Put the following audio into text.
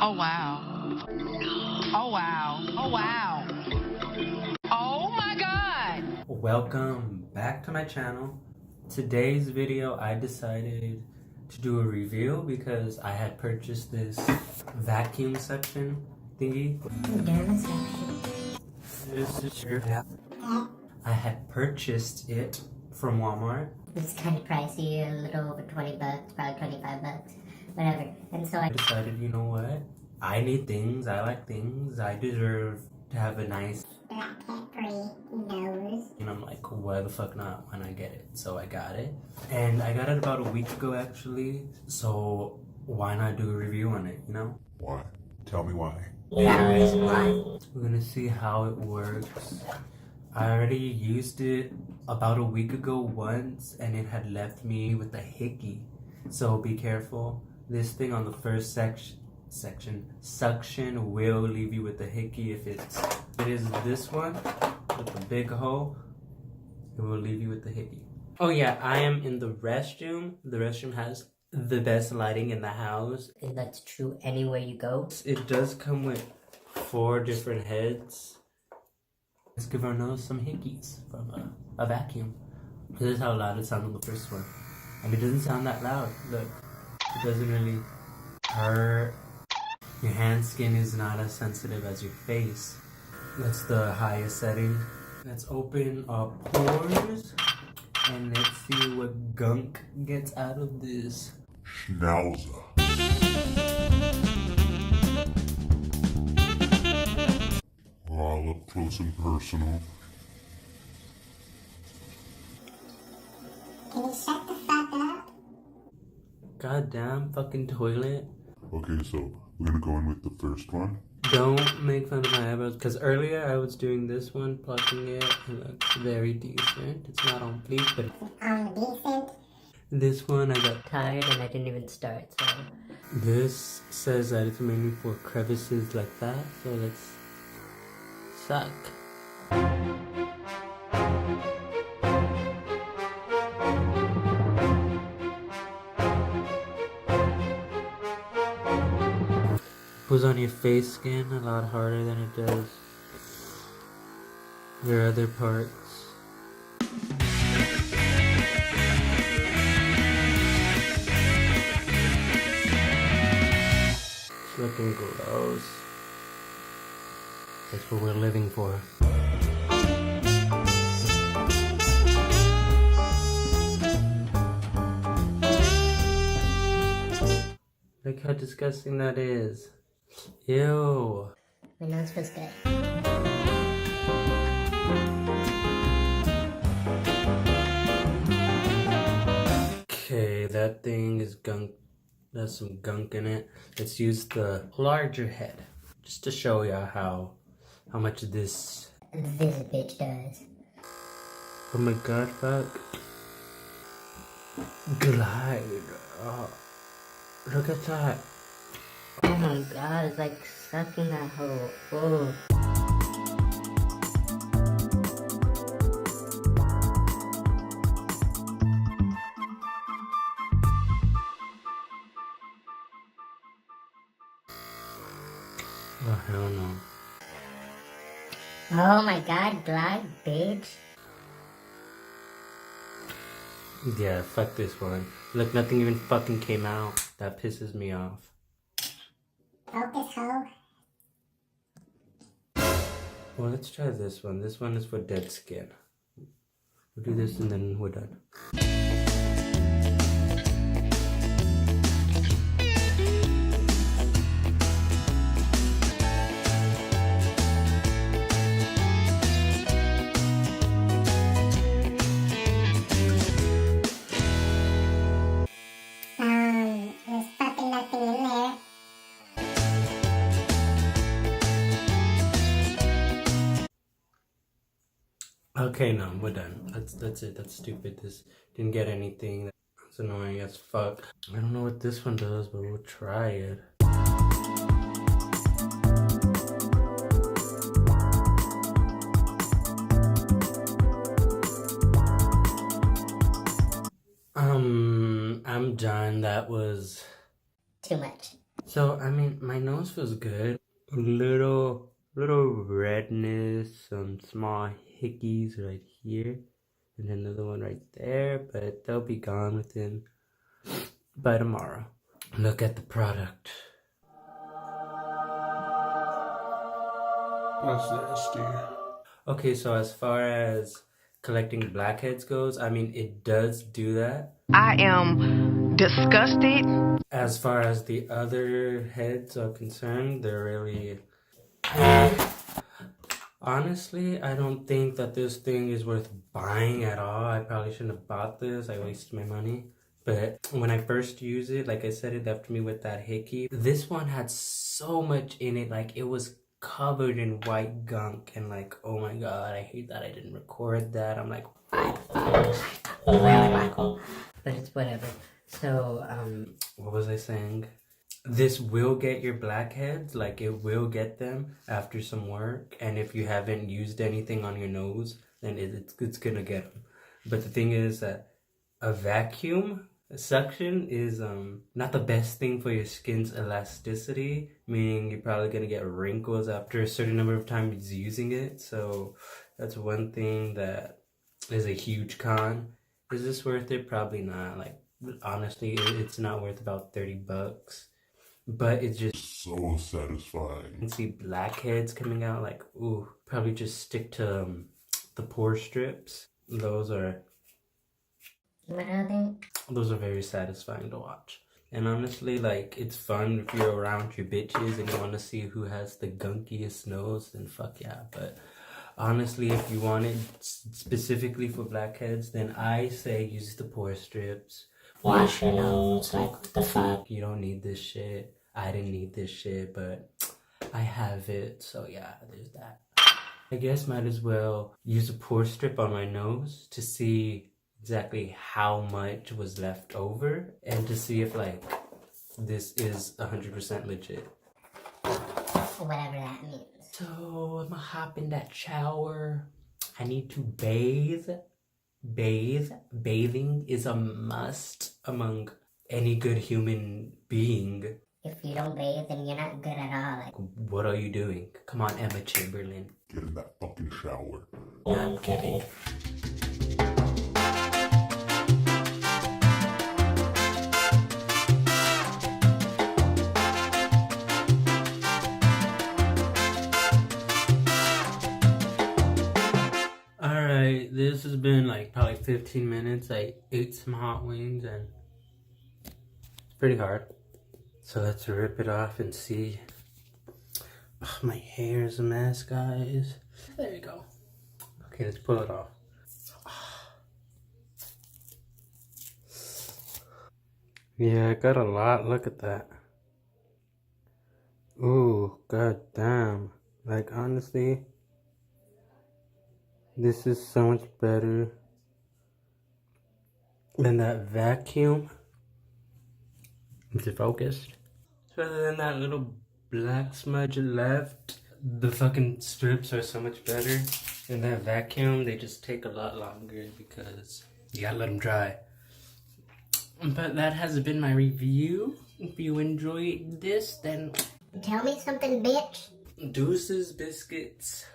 Oh wow. Oh wow. Oh wow. Oh my god. Welcome back to my channel. Today's video I decided to do a review because I had purchased this vacuum suction thingy. I had purchased it from Walmart. It's kind of pricey, a little over 20 bucks, probably 25 bucks, whatever. And so I decided, you know what? I need things, I like things, I deserve to have a nice Blackhead nose. And I'm like, why the fuck not when I get it? So I got it. And I got it about a week ago actually. So why not do a review on it, you know? Why? Tell me why. We're gonna see how it works. I already used it about a week ago once and it had left me with a hickey. So be careful. This thing on the first suction will leave you with a hickey. If it is this one with the big hole, it will leave you with the hickey. Oh yeah, I am in the restroom. The restroom has the best lighting in the house. And that's true anywhere you go. It does come with 4 different heads. Let's give our nose some hickeys from a vacuum. This is how loud it sounded on the first one. And it doesn't sound that loud. Look, it doesn't really hurt. Your hand skin is not as sensitive as your face. That's the highest setting. Let's open our pores and let's see what gunk gets out of this. Schnauzer. All up close and personal. Can you shut the fuck up? Goddamn fucking toilet. Okay, so we're gonna go in with the first one. Don't make fun of my eyebrows, because earlier I was doing this one, plucking it. It looks very decent. It's not on fleek, but Decent. this one I got Tired and I didn't even start, so. This says that it's mainly for crevices like that, so let's suck. Goes on your face skin a lot harder than it does your other parts. It's looking gross. That's what we're living for. Look how disgusting that is. Ew. My nose feels good. Okay, that thing is gunk. There's some gunk in it. Let's use the larger head just to show y'all how much this bitch does. Oh my god, fuck. Glide. Oh, look at that. Oh my god, it's like sucking that hole. Oh. Oh hell no. Oh my god, glide, bitch. Yeah, fuck this one. Look, nothing even fucking came out. That pisses me off. Focus, hoe. Well, let's try this one. This one is for dead skin. We'll do this and then we're done. There's fucking nothing in there. Okay, no, we're done. That's it. That's stupid. This didn't get anything. That's annoying as fuck. I don't know what this one does, but we'll try it. I'm done. That was Too much. So, I mean, my nose feels good. A little redness, some small hickeys right here, and another one right there, but they'll be gone by tomorrow. Look at the product. That's nasty. Okay, so as far as collecting blackheads goes, I mean, it does do that. I am disgusted. As far as the other heads are concerned, they're really... Honestly, I don't think that this thing is worth buying at all. I probably shouldn't have bought this. I wasted my money. But when I first used it, like I said, it left me with that hickey. This one had so much in it. Like, it was covered in white gunk. And like, oh my god, I hate that I didn't record that. I'm like, But it's whatever. So, what was I saying? This will get your blackheads, like it will get them after some work. And if you haven't used anything on your nose, then it's gonna get them. But the thing is that a vacuum suction is not the best thing for your skin's elasticity, meaning you're probably gonna get wrinkles after a certain number of times using it. So that's one thing that is a huge con. Is this worth it? Probably not. Like, honestly, it's not worth about $30. But it's just So satisfying. you can see blackheads coming out. Like, ooh, probably just stick to the pore strips. Those are what are they? those are very satisfying to watch. And honestly, like, it's fun if you're around your bitches and you want to see who has the gunkiest nose, then fuck yeah. But honestly, if you want it specifically for blackheads, then I say use the pore strips. Wash your nose, like, what the fuck? You don't need this shit. I didn't need this shit, but I have it, so yeah, there's that. I guess might as well use a pore strip on my nose to see exactly how much was left over and to see if, like, this is 100% legit. Whatever that means. So, I'm gonna hop in that shower. I need to bathe. Bathing is a must among any good human being. If you don't bathe, then you're not good at all. Like, What are you doing? Come on, Emma Chamberlain. Get in that fucking shower. I'm kidding. Alright, this has been like probably 15 minutes. I ate some hot wings and it's pretty hard. So let's rip it off and see. Ugh, my hair is a mess, guys. There you go. Okay, let's pull it off. Yeah, I got a lot. Look at that. Ooh, god damn. Like, honestly, this is so much better than that vacuum. Is it focused? So other than that little black smudge left, the fucking strips are so much better. In that vacuum, they just take a lot longer because you gotta let them dry. But that has been my review. If you enjoyed this, then Tell me something, bitch. deuces, biscuits.